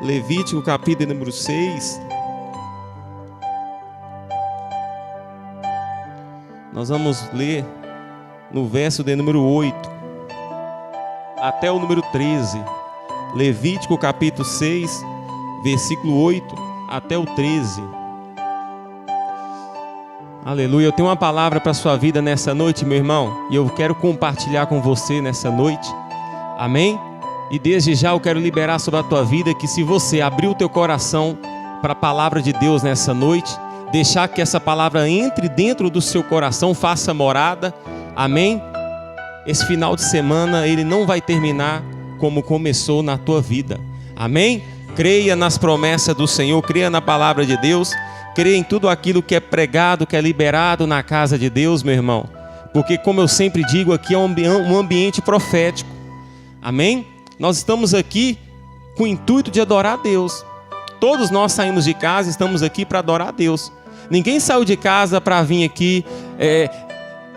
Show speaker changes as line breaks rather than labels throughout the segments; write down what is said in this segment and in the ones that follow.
Levítico capítulo número 6. Nós vamos ler no verso de número 8 até o número 13. Levítico capítulo 6, versículo 8 até o 13. Aleluia. Eu tenho uma palavra para a sua vida nessa noite, meu irmão, e eu quero compartilhar com você nessa noite. Amém? E desde já eu quero liberar sobre a tua vida que, se você abrir o teu coração para a palavra de Deus nessa noite, deixar que essa palavra entre dentro do seu coração, faça morada. Amém? Esse final de semana ele não vai terminar como começou na tua vida. Amém? Creia nas promessas do Senhor, creia na palavra de Deus, creia em tudo aquilo que é pregado, que é liberado na casa de Deus, meu irmão. Porque, como eu sempre digo, aqui é um ambiente profético. Amém? Nós estamos aqui com o intuito de adorar a Deus. Todos nós saímos de casa, estamos aqui para adorar a Deus. Ninguém saiu de casa para vir aqui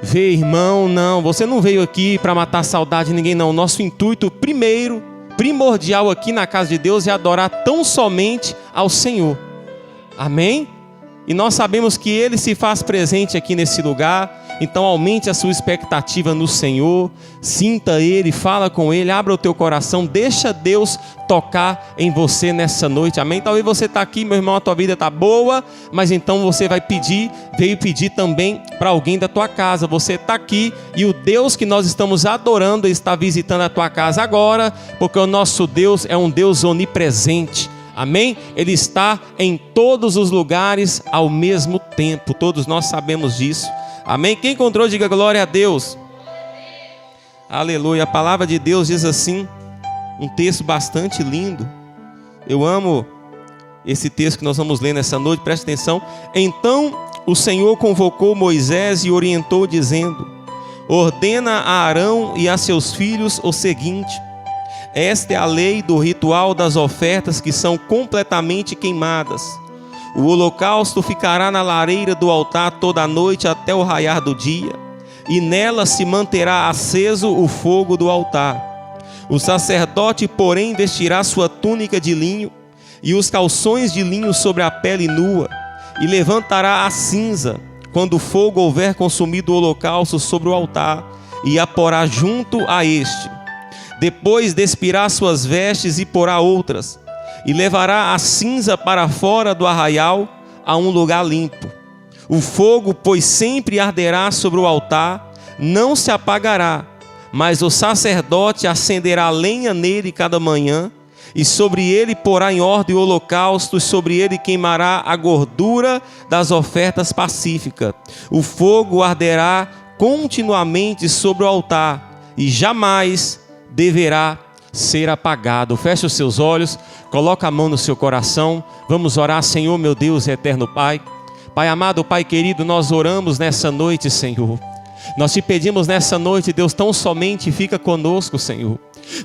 ver irmão, não. Você não veio aqui para matar a saudade de ninguém, não. Nosso intuito primordial aqui na casa de Deus é adorar tão somente ao Senhor. Amém? E nós sabemos que Ele se faz presente aqui nesse lugar. Então aumente a sua expectativa no Senhor. Sinta Ele, fala com Ele, abra o teu coração, deixa Deus tocar em você nessa noite. Amém? Talvez você está aqui, meu irmão, a tua vida está boa, mas então você veio pedir também para alguém da tua casa. Você está aqui e o Deus que nós estamos adorando está visitando a tua casa agora, porque o nosso Deus é um Deus onipresente. Amém? Ele está em todos os lugares ao mesmo tempo. Todos nós sabemos disso. Amém? Quem encontrou, diga glória a Deus. Aleluia. A palavra de Deus diz assim, um texto bastante lindo. Eu amo esse texto que nós vamos ler nessa noite, preste atenção. Então o Senhor convocou Moisés e orientou, dizendo: ordena a Arão e a seus filhos o seguinte: esta é a lei do ritual das ofertas que são completamente queimadas. O holocausto ficará na lareira do altar toda a noite até o raiar do dia, e nela se manterá aceso o fogo do altar. O sacerdote, porém, vestirá sua túnica de linho e os calções de linho sobre a pele nua, e levantará a cinza quando o fogo houver consumido o holocausto sobre o altar, e a porá junto a este. Depois despirá suas vestes e porá outras, e levará a cinza para fora do arraial a um lugar limpo. O fogo, pois, sempre arderá sobre o altar, não se apagará, mas o sacerdote acenderá lenha nele cada manhã, e sobre ele porá em ordem o holocausto, e sobre ele queimará a gordura das ofertas pacíficas. O fogo arderá continuamente sobre o altar, e jamais deverá ser apagado. Feche os seus olhos, coloca a mão no seu coração. Vamos orar. Senhor, meu Deus e eterno Pai, Pai amado, Pai querido, nós oramos nessa noite, Senhor. Nós te pedimos nessa noite, Deus, tão somente fica conosco, Senhor.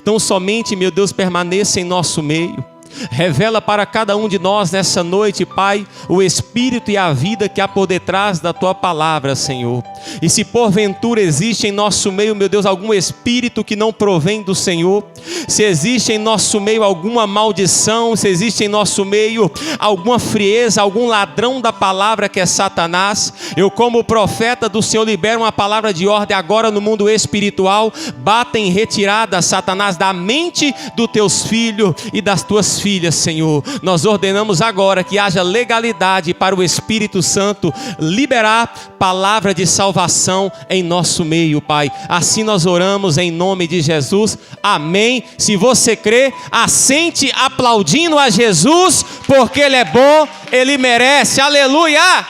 Tão somente, meu Deus, permaneça em nosso meio. Revela para cada um de nós nessa noite, Pai, o Espírito e a vida que há por detrás da Tua palavra, Senhor. E se porventura existe em nosso meio, meu Deus, algum espírito que não provém do Senhor, se existe em nosso meio alguma maldição, se existe em nosso meio alguma frieza, algum ladrão da palavra que é Satanás, eu, como profeta do Senhor, libero uma palavra de ordem agora no mundo espiritual. Bata em retirada, Satanás, da mente dos teus filhos e das tuas filhas, Senhor. Nós ordenamos agora que haja legalidade para o Espírito Santo liberar palavra de salvação em nosso meio, Pai. Assim nós oramos em nome de Jesus. Amém. Se você crê, assente aplaudindo a Jesus, porque Ele é bom, Ele merece. Aleluia!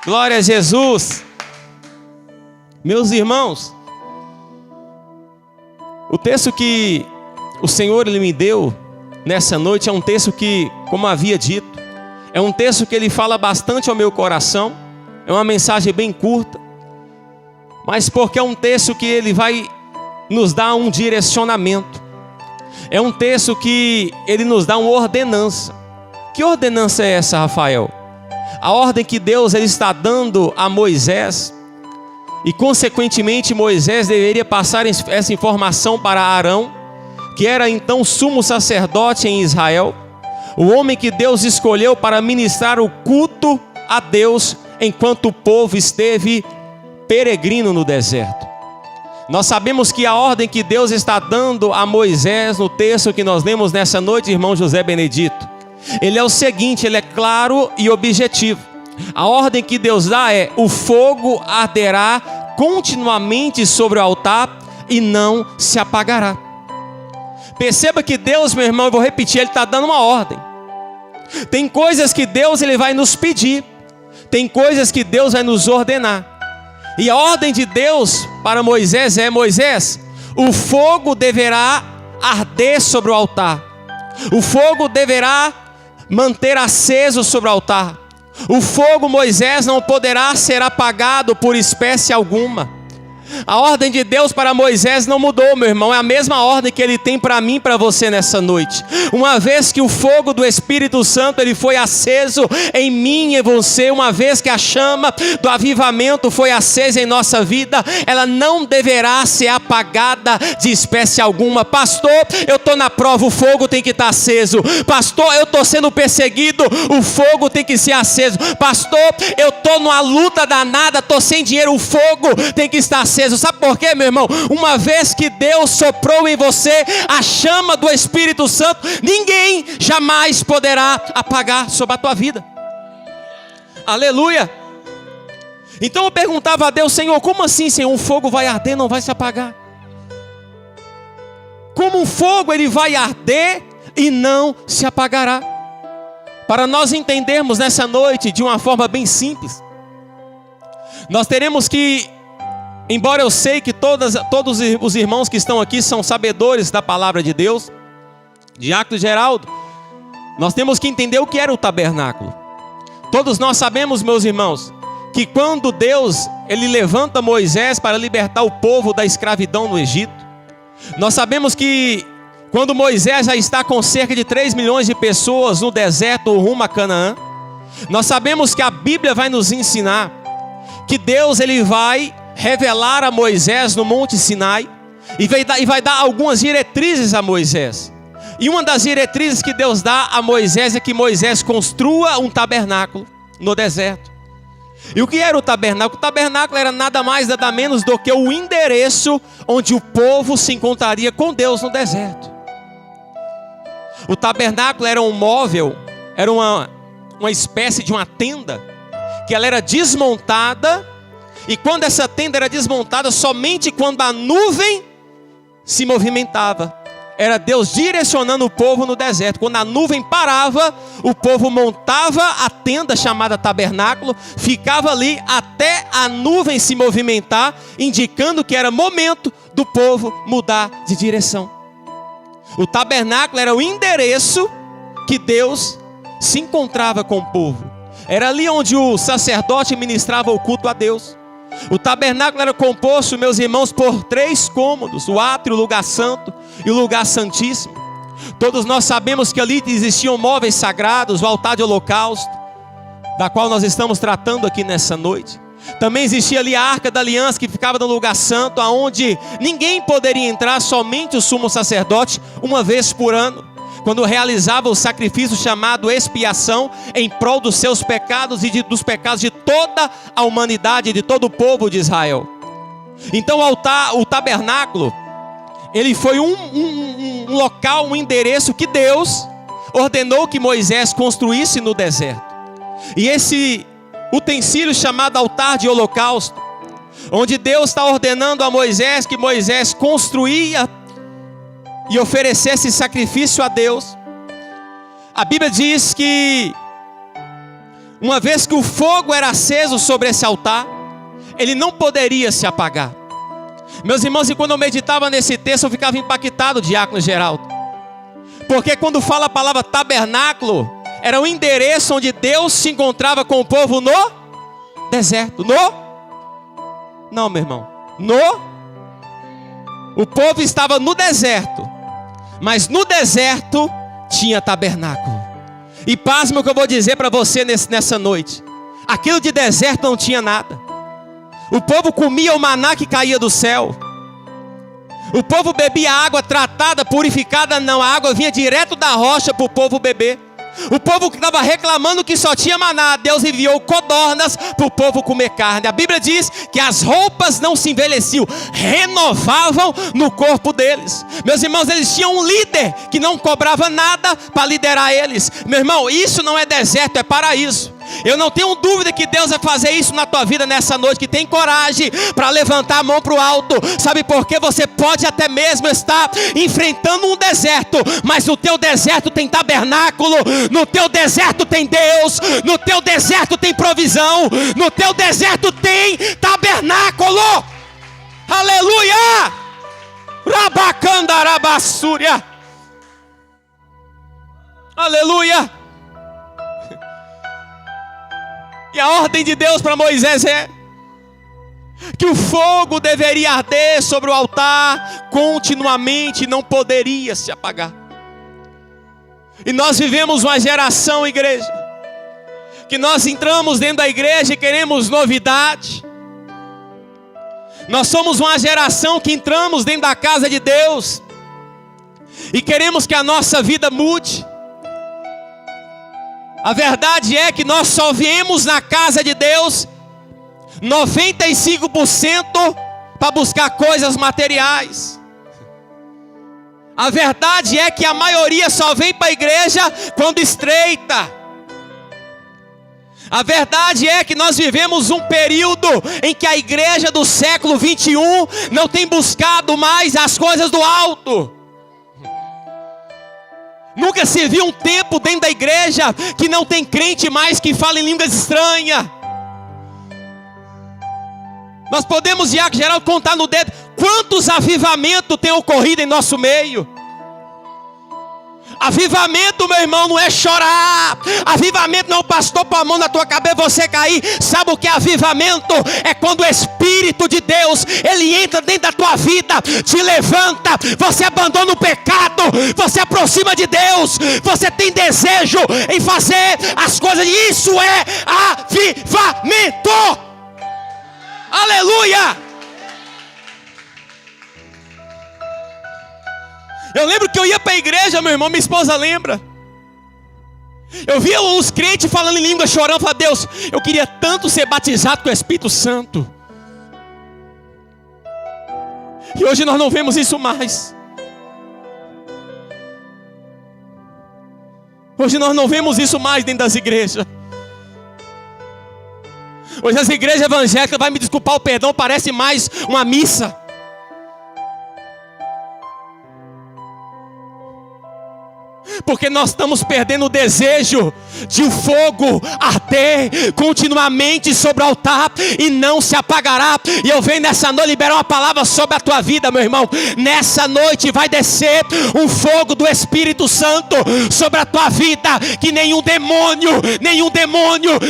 Glória a Jesus. Meus irmãos, o texto que o Senhor Ele me deu nessa noite é um texto que, como havia dito, é um texto que ele fala bastante ao meu coração. É uma mensagem bem curta, mas porque é um texto que ele vai nos dar um direcionamento. É um texto que ele nos dá uma ordenança. Que ordenança é essa, Rafael? A ordem que Deus ele está dando a Moisés, e consequentemente Moisés deveria passar essa informação para Arão, que era então sumo sacerdote em Israel. O homem que Deus escolheu para ministrar o culto a Deus enquanto o povo esteve peregrino no deserto. Nós sabemos que a ordem que Deus está dando a Moisés no texto que nós lemos nessa noite, irmão José Benedito, ele é o seguinte, ele é claro e objetivo. A ordem que Deus dá é: o fogo arderá continuamente sobre o altar e não se apagará. Perceba que Deus, meu irmão, eu vou repetir, Ele está dando uma ordem. Tem coisas que Deus Ele vai nos pedir, tem coisas que Deus vai nos ordenar. E a ordem de Deus para Moisés é: Moisés, o fogo deverá arder sobre o altar. O fogo deverá manter aceso sobre o altar. O fogo, Moisés, não poderá ser apagado por espécie alguma. A ordem de Deus para Moisés não mudou, meu irmão. É a mesma ordem que Ele tem para mim e para você nessa noite. Uma vez que o fogo do Espírito Santo ele foi aceso em mim e em você, uma vez que a chama do avivamento foi acesa em nossa vida, ela não deverá ser apagada de espécie alguma. Pastor, eu estou na prova, o fogo tem que estar aceso. Pastor, eu estou sendo perseguido, o fogo tem que ser aceso. Pastor, eu estou numa luta danada, estou sem dinheiro, o fogo tem que estar aceso. Sabe por quê, meu irmão? Uma vez que Deus soprou em você a chama do Espírito Santo, ninguém jamais poderá apagar sobre a tua vida. Aleluia. Então eu perguntava a Deus: Senhor, como assim, Senhor, um fogo vai arder, não vai se apagar? Como um fogo ele vai arder e não se apagará? Para nós entendermos nessa noite de uma forma bem simples, nós teremos que, embora eu sei que todos os irmãos que estão aqui são sabedores da palavra de Deus, Diácono Geraldo, nós temos que entender o que era o tabernáculo. Todos nós sabemos, meus irmãos, que quando Deus ele levanta Moisés para libertar o povo da escravidão no Egito, nós sabemos que quando Moisés já está com cerca de 3 milhões de pessoas no deserto rumo a Canaã, nós sabemos que a Bíblia vai nos ensinar que Deus ele vai revelar a Moisés no Monte Sinai e vai dar algumas diretrizes a Moisés. E uma das diretrizes que Deus dá a Moisés é que Moisés construa um tabernáculo no deserto. E o que era o tabernáculo? O tabernáculo era nada mais, nada menos do que o endereço onde o povo se encontraria com Deus no deserto. O tabernáculo era um móvel, era uma espécie de uma tenda, que ela era desmontada. E quando essa tenda era desmontada, somente quando a nuvem se movimentava, era Deus direcionando o povo no deserto. Quando a nuvem parava, o povo montava a tenda chamada tabernáculo, ficava ali até a nuvem se movimentar, indicando que era momento do povo mudar de direção. O tabernáculo era o endereço que Deus se encontrava com o povo. Era ali onde o sacerdote ministrava o culto a Deus. O tabernáculo era composto, meus irmãos, por 3 cômodos: o átrio, o lugar santo e o lugar santíssimo. Todos nós sabemos que ali existiam móveis sagrados, o altar de holocausto, da qual nós estamos tratando aqui nessa noite. Também existia ali a arca da aliança, que ficava no lugar santo, aonde ninguém poderia entrar, somente o sumo sacerdote, uma vez por ano, quando realizava o sacrifício chamado expiação em prol dos seus pecados e dos pecados de toda a humanidade, de todo o povo de Israel. Então o tabernáculo, ele foi um local, um endereço que Deus ordenou que Moisés construísse no deserto. E esse utensílio chamado altar de holocausto, onde Deus está ordenando a Moisés que Moisés construía e oferecesse sacrifício a Deus. A Bíblia diz que uma vez que o fogo era aceso sobre esse altar, ele não poderia se apagar. Meus irmãos, e quando eu meditava nesse texto, eu ficava impactado, Diácono Geraldo, porque quando fala a palavra tabernáculo, era o endereço onde Deus se encontrava com o povo no deserto. Não, meu irmão, o povo estava no deserto, mas no deserto tinha tabernáculo. E pasma o que eu vou dizer para você nessa noite: aquilo de deserto não tinha nada. O povo comia o maná que caía do céu. O povo bebia água tratada, purificada não. A água vinha direto da rocha para o povo beber. O povo que estava reclamando que só tinha maná, Deus enviou codornas para o povo comer carne. A Bíblia diz que as roupas não se envelheciam, renovavam no corpo deles. Meus irmãos, eles tinham um líder que não cobrava nada para liderar eles. Meu irmão, isso não é deserto, é paraíso. Eu não tenho dúvida que Deus vai fazer isso na tua vida nessa noite, que tem coragem para levantar a mão para o alto. Sabe por quê? Você pode até mesmo estar enfrentando um deserto, mas no teu deserto tem tabernáculo, no teu deserto tem Deus, no teu deserto tem provisão, no teu deserto tem tabernáculo. Aleluia! Rabacandarabasúria. Aleluia! E a ordem de Deus para Moisés é que o fogo deveria arder sobre o altar continuamente, não poderia se apagar. E nós vivemos uma geração, igreja, que nós entramos dentro da igreja e queremos novidade. Nós somos uma geração que entramos dentro da casa de Deus e queremos que a nossa vida mude. A verdade é que nós só viemos na casa de Deus 95% para buscar coisas materiais. A verdade é que a maioria só vem para a igreja quando estreita. A verdade é que nós vivemos um período em que a igreja do século 21 não tem buscado mais as coisas do alto. Nunca se viu um tempo dentro da igreja que não tem crente mais que fala em línguas estranhas. Nós podemos, Diácono Geraldo, contar no dedo quantos avivamentos tem ocorrido em nosso meio. Avivamento, meu irmão, não é chorar. Avivamento não é o pastor pôr a mão na tua cabeça e você cair. Sabe o que é avivamento? É quando o Espírito de Deus, ele entra dentro da tua vida, te levanta, você abandona o pecado, você aproxima de Deus, você tem desejo em fazer as coisas. Isso é avivamento. Aleluia! Eu lembro que eu ia para a igreja, meu irmão, minha esposa lembra. Eu via os crentes falando em língua, chorando, falando: Deus, eu queria tanto ser batizado com o Espírito Santo. E hoje nós não vemos isso mais. Hoje nós não vemos isso mais dentro das igrejas. Hoje as igrejas evangélicas, vai me desculpar o perdão, parece mais uma missa. Porque nós estamos perdendo o desejo de o fogo arder continuamente sobre o altar e não se apagará. E eu venho nessa noite liberar uma palavra sobre a tua vida, meu irmão. Nessa noite vai descer um fogo do Espírito Santo sobre a tua vida, que nenhum demônio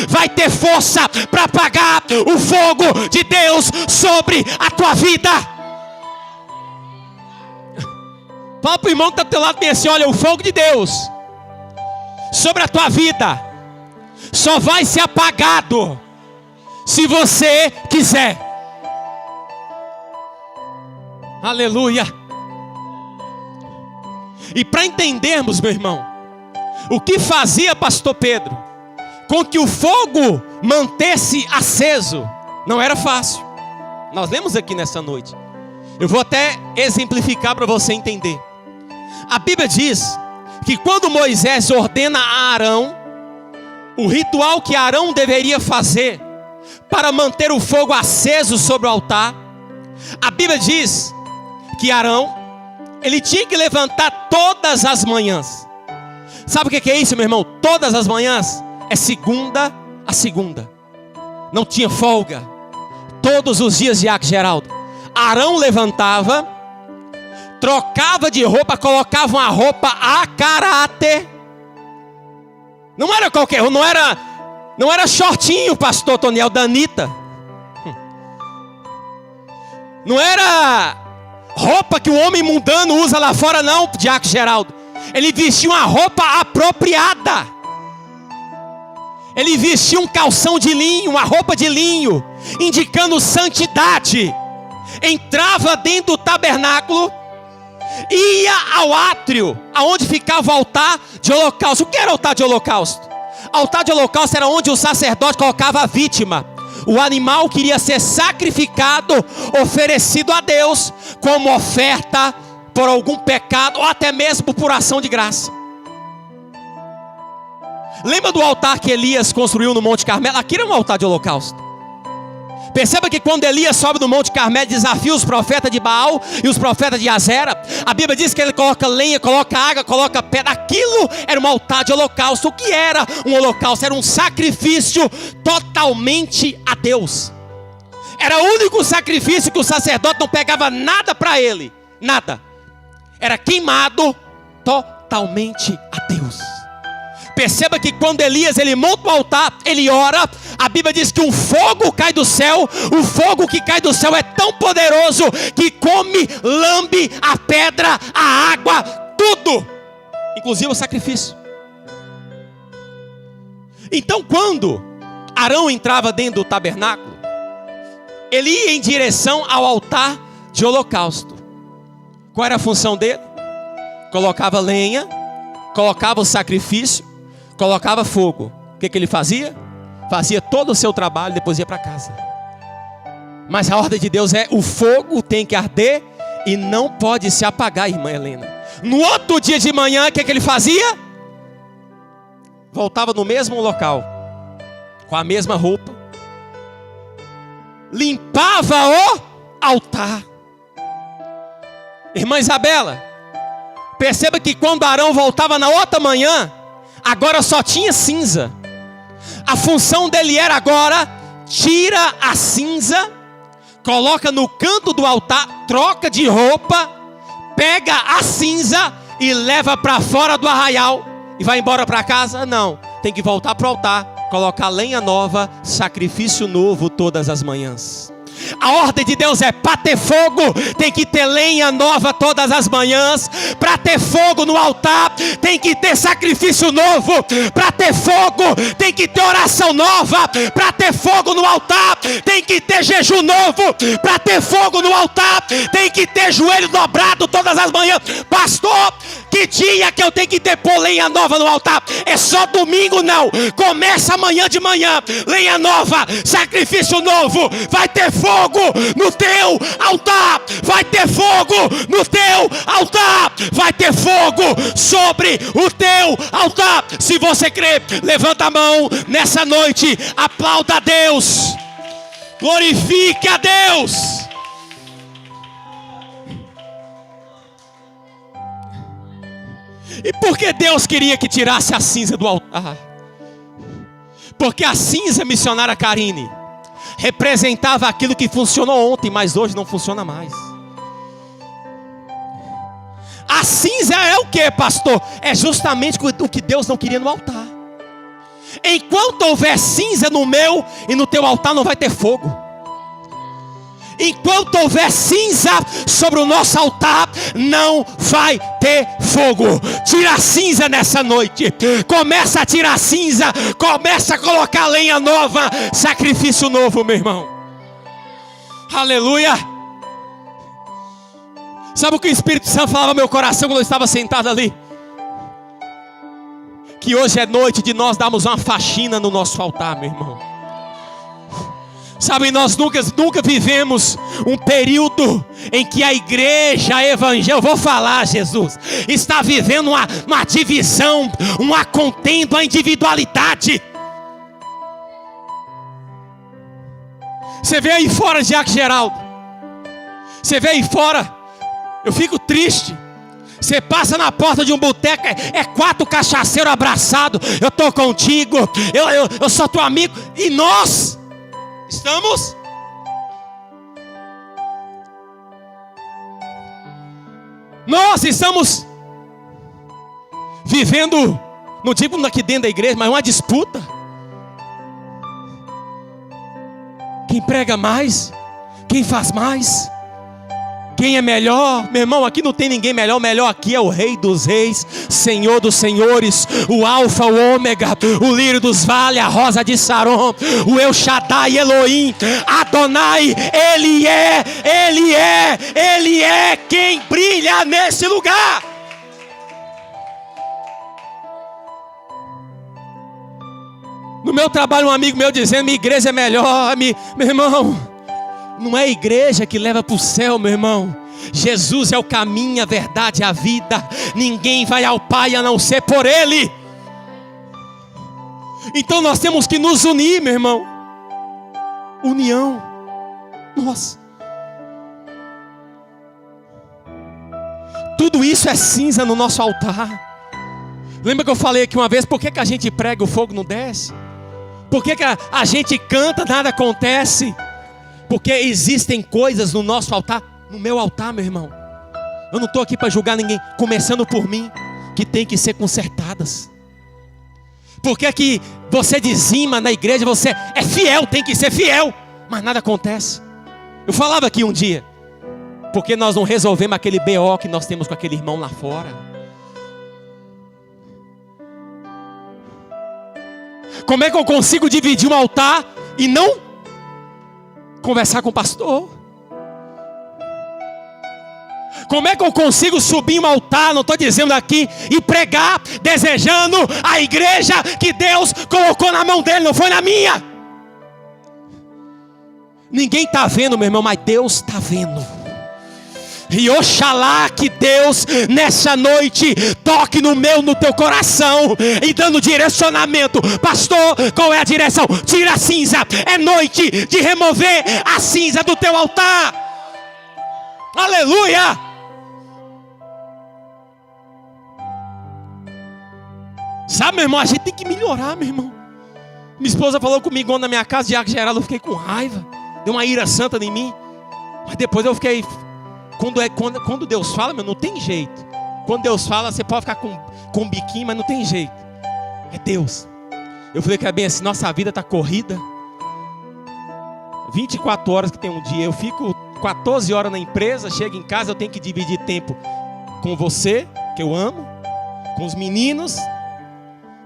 vai ter força para apagar o fogo de Deus sobre a tua vida. Fala para o irmão que está do teu lado bem assim: olha, o fogo de Deus sobre a tua vida só vai ser apagado se você quiser. Aleluia. E para entendermos, meu irmão, o que fazia pastor Pedro com que o fogo mantesse aceso, não era fácil. Nós lemos aqui nessa noite. Eu vou até exemplificar para você entender. A Bíblia diz que quando Moisés ordena a Arão o ritual que Arão deveria fazer para manter o fogo aceso sobre o altar, a Bíblia diz que Arão, ele tinha que levantar todas as manhãs. Sabe o que é isso, meu irmão? Todas as manhãs é segunda a segunda. Não tinha folga. Todos os dias, Diácono Geraldo, Arão levantava, trocava de roupa, colocava uma roupa a caráter. Não era qualquer, não era shortinho, pastor Toniel, da Anitta. Não era roupa que o homem mundano usa lá fora, não, Diácono Geraldo. Ele vestia uma roupa apropriada. Ele vestia um calção de linho, uma roupa de linho, indicando santidade. Entrava dentro do tabernáculo ia ao átrio, aonde ficava o altar de holocausto. O que era o altar de holocausto? Altar de holocausto era onde o sacerdote colocava a vítima. O animal que iria ser sacrificado, oferecido a Deus como oferta por algum pecado ou até mesmo por ação de graça. Lembra do altar que Elias construiu no Monte Carmelo? Aqui era um altar de holocausto. Perceba que quando Elias sobe no Monte Carmelo, desafia os profetas de Baal e os profetas de Azera, a Bíblia diz que ele coloca lenha, coloca água, coloca pedra. Aquilo era um altar de holocausto. O que era um holocausto? Era um sacrifício totalmente a Deus. Era o único sacrifício que o sacerdote não pegava nada para ele, nada. Era queimado totalmente a Deus. Perceba que quando Elias ele monta o altar, ele ora, a Bíblia diz que um fogo cai do céu. O fogo que cai do céu é tão poderoso que come, lambe a pedra, a água, tudo, inclusive o sacrifício. Então quando Arão entrava dentro do tabernáculo, ele ia em direção ao altar de holocausto. Qual era a função dele? Colocava lenha, colocava o sacrifício, colocava fogo. O que ele fazia? Fazia todo o seu trabalho, depois ia para casa. Mas a ordem de Deus é: o fogo tem que arder e não pode se apagar, irmã Helena. No outro dia de manhã, o que ele fazia? Voltava no mesmo local, com a mesma roupa, limpava o altar. Irmã Isabela, perceba que quando Arão voltava na outra manhã, agora só tinha cinza. A função dele era agora: tira a cinza, coloca no canto do altar, troca de roupa, pega a cinza e leva para fora do arraial e vai embora para casa. Não, tem que voltar para o altar, colocar lenha nova, sacrifício novo todas as manhãs. A ordem de Deus é: para ter fogo tem que ter lenha nova todas as manhãs. Para ter fogo no altar tem que ter sacrifício novo. Para ter fogo tem que ter oração nova. Para ter fogo no altar tem que ter jejum novo. Para ter fogo no altar tem que ter joelho dobrado todas as manhãs. Pastor, que dia que eu tenho que ter pôr lenha nova no altar? É só domingo? Não, começa amanhã de manhã. Lenha nova, sacrifício novo. Vai ter fogo no teu altar, vai ter fogo no teu altar, vai ter fogo sobre o teu altar. Se você crê, levanta a mão nessa noite, aplauda a Deus, glorifique a Deus. E por que Deus queria que tirasse a cinza do altar? Porque a cinza, missionária Karine, representava aquilo que funcionou ontem, mas hoje não funciona mais. A cinza é o que, pastor? É justamente o que Deus não queria no altar. Enquanto houver cinza no meu e no teu altar, não vai ter fogo. Enquanto houver cinza sobre o nosso altar, não vai ter fogo. Tira a cinza nessa noite. Começa a tirar a cinza. Começa a colocar lenha nova. Sacrifício novo, meu irmão. Aleluia. Sabe o que o Espírito Santo falava no meu coração quando eu estava sentado ali? Que hoje é noite de nós darmos uma faxina no nosso altar, meu irmão. Sabe, nós nunca vivemos um período em que a igreja evangélica, eu vou falar, Jesus, está vivendo uma divisão, uma contenda, uma individualidade. Você vê aí fora, Jacques Geraldo, você vê aí fora, eu fico triste. Você passa na porta de um boteco, é 4 cachaceiros abraçados. Eu estou contigo, eu sou teu amigo. E nós estamos vivendo, não digo aqui dentro da igreja, mas uma disputa. Quem prega mais? Quem faz mais? Quem é melhor? Meu irmão, aqui não tem ninguém melhor. O melhor aqui é o Rei dos Reis, Senhor dos Senhores, o Alfa, o Ômega, o lírio dos vales, a rosa de Saron, o El Shaddai, Elohim, Adonai. Ele é quem brilha nesse lugar. No meu trabalho, um amigo meu dizendo: minha igreja é melhor. Meu irmão, não é a igreja que leva para o céu, meu irmão. Jesus é o caminho, a verdade e a vida. Ninguém vai ao Pai a não ser por Ele. Então nós temos que nos unir, meu irmão. União. Nossa. Tudo isso é cinza no nosso altar. Lembra que eu falei aqui uma vez, por que a gente prega, o fogo não desce? Por que a gente canta, nada acontece? Porque existem coisas no nosso altar, no meu altar, meu irmão. Eu não estou aqui para julgar ninguém, começando por mim, que tem que ser consertadas. Por que você dizima na igreja, você é fiel, tem que ser fiel, mas nada acontece? Eu falava aqui um dia, porque nós não resolvemos aquele BO que nós temos com aquele irmão lá fora. Como é que eu consigo dividir um altar e não conversar com o pastor? Como é que eu consigo subir um altar, não estou dizendo aqui, e pregar, desejando a igreja que Deus colocou na mão dele, não foi na minha? Ninguém está vendo, meu irmão, mas Deus está vendo. E oxalá que Deus nessa noite toque no teu coração e dando direcionamento. Pastor, qual é a direção? Tira a cinza. É noite de remover a cinza do teu altar. Aleluia. Sabe, meu irmão, a gente tem que melhorar, meu irmão. Minha esposa falou comigo na minha casa, Diácono Geraldo, eu fiquei com raiva. Deu uma ira santa em mim. Mas depois eu fiquei... Quando Deus fala, meu, não tem jeito. Quando Deus fala, você pode ficar com um biquinho, mas não tem jeito. É Deus. Eu falei que é bem assim, nossa vida está corrida. 24 horas que tem um dia. Eu fico 14 horas na empresa, chego em casa, eu tenho que dividir tempo com você, que eu amo, com os meninos.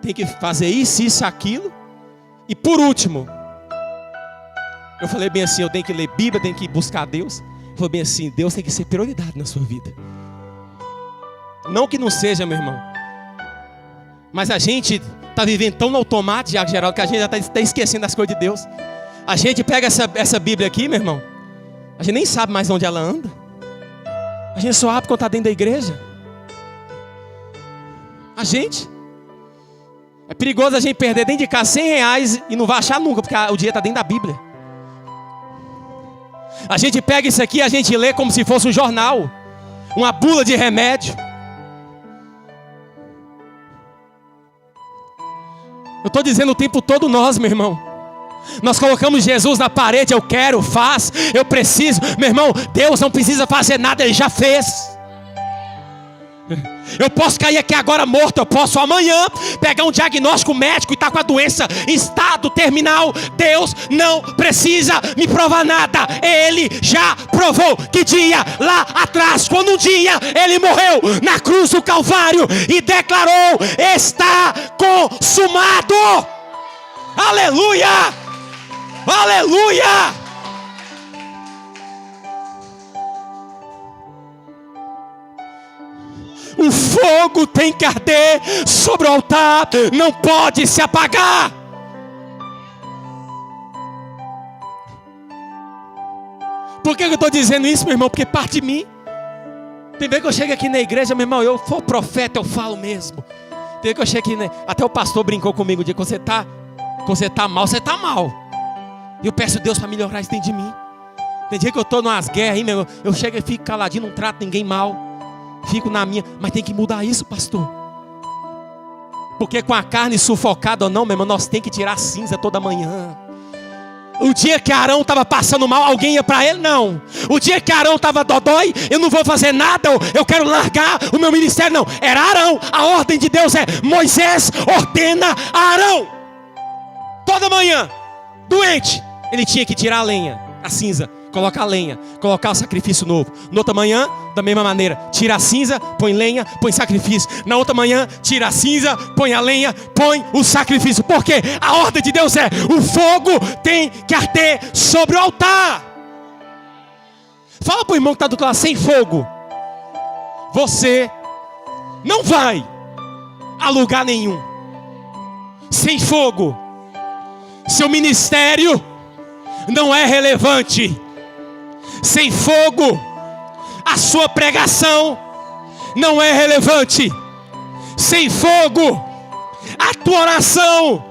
Tem que fazer isso, aquilo. E por último, eu falei bem assim, eu tenho que ler Bíblia, tenho que buscar Deus. Foi bem assim, Deus tem que ser prioridade na sua vida. Não que não seja, meu irmão, mas a gente está vivendo tão no automático, Diácono Geraldo, que a gente já está esquecendo das coisas de Deus. A gente pega essa Bíblia aqui, meu irmão, a gente nem sabe mais onde ela anda. A gente só abre quando está dentro da igreja. A gente é perigoso a gente perder dentro de casa R$100 e não vai achar nunca, porque o dia está dentro da Bíblia. A gente pega isso aqui, a gente lê como se fosse um jornal, uma bula de remédio. Eu estou dizendo o tempo todo nós, meu irmão. Nós colocamos Jesus na parede, eu quero, faz, eu preciso. Meu irmão, Deus não precisa fazer nada, Ele já fez. Eu posso cair aqui agora morto, eu posso amanhã pegar um diagnóstico médico e estar com a doença em estado terminal. Deus não precisa me provar nada. Ele já provou. Que dia? Lá atrás, quando um dia Ele morreu na cruz do Calvário e declarou: está consumado. Aleluia! Aleluia! O fogo tem que arder sobre o altar, não pode se apagar. Por que eu estou dizendo isso, meu irmão? Porque parte de mim. Tem vez que eu chego aqui na igreja, meu irmão, eu for profeta, eu falo mesmo. Tem vez que eu chego aqui, até o pastor brincou comigo um dia, quando você está mal, você está mal. E eu peço a Deus para melhorar isso dentro de mim. Tem dia que eu estou numas guerras aí, meu irmão, eu chego e fico caladinho, não trato ninguém mal. Fico na minha, mas tem que mudar isso, pastor. Porque com a carne sufocada ou não, meu irmão, nós temos que tirar a cinza toda manhã. O dia que Arão estava passando mal, alguém ia para ele? Não. O dia que Arão estava dodói, eu não vou fazer nada, eu quero largar o meu ministério, não. Era Arão, a ordem de Deus é: Moisés ordena a Arão. Toda manhã, doente, ele tinha que tirar a lenha, a cinza. Colocar a lenha, colocar o sacrifício novo. Na outra manhã, da mesma maneira, tira a cinza, põe lenha, põe sacrifício. Na outra manhã, tira a cinza, põe a lenha, põe o sacrifício. Porque a ordem de Deus é: o fogo tem que arder sobre o altar. Fala para o irmão que está do lado: sem fogo você não vai a lugar nenhum sem fogo. Seu ministério não é relevante sem fogo. A sua pregação não é relevante sem fogo. A tua oração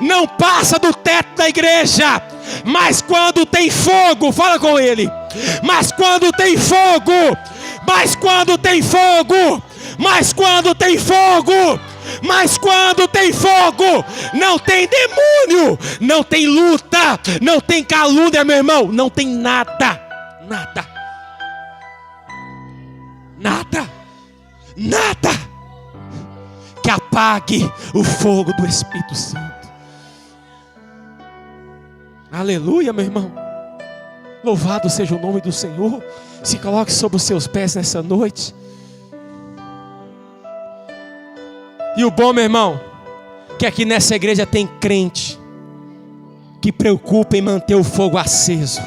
não passa do teto da igreja. Mas quando tem fogo, fala com ele. Mas quando tem fogo, mas quando tem fogo, mas quando tem fogo, mas quando tem fogo, não tem demônio, não tem luta, não tem calúnia, meu irmão, não tem nada, nada, nada, nada que apague o fogo do Espírito Santo. Aleluia, meu irmão. Louvado seja o nome do Senhor. Se coloque sobre os seus pés nessa noite. E o bom, meu irmão, que aqui nessa igreja tem crente que preocupa em manter o fogo aceso.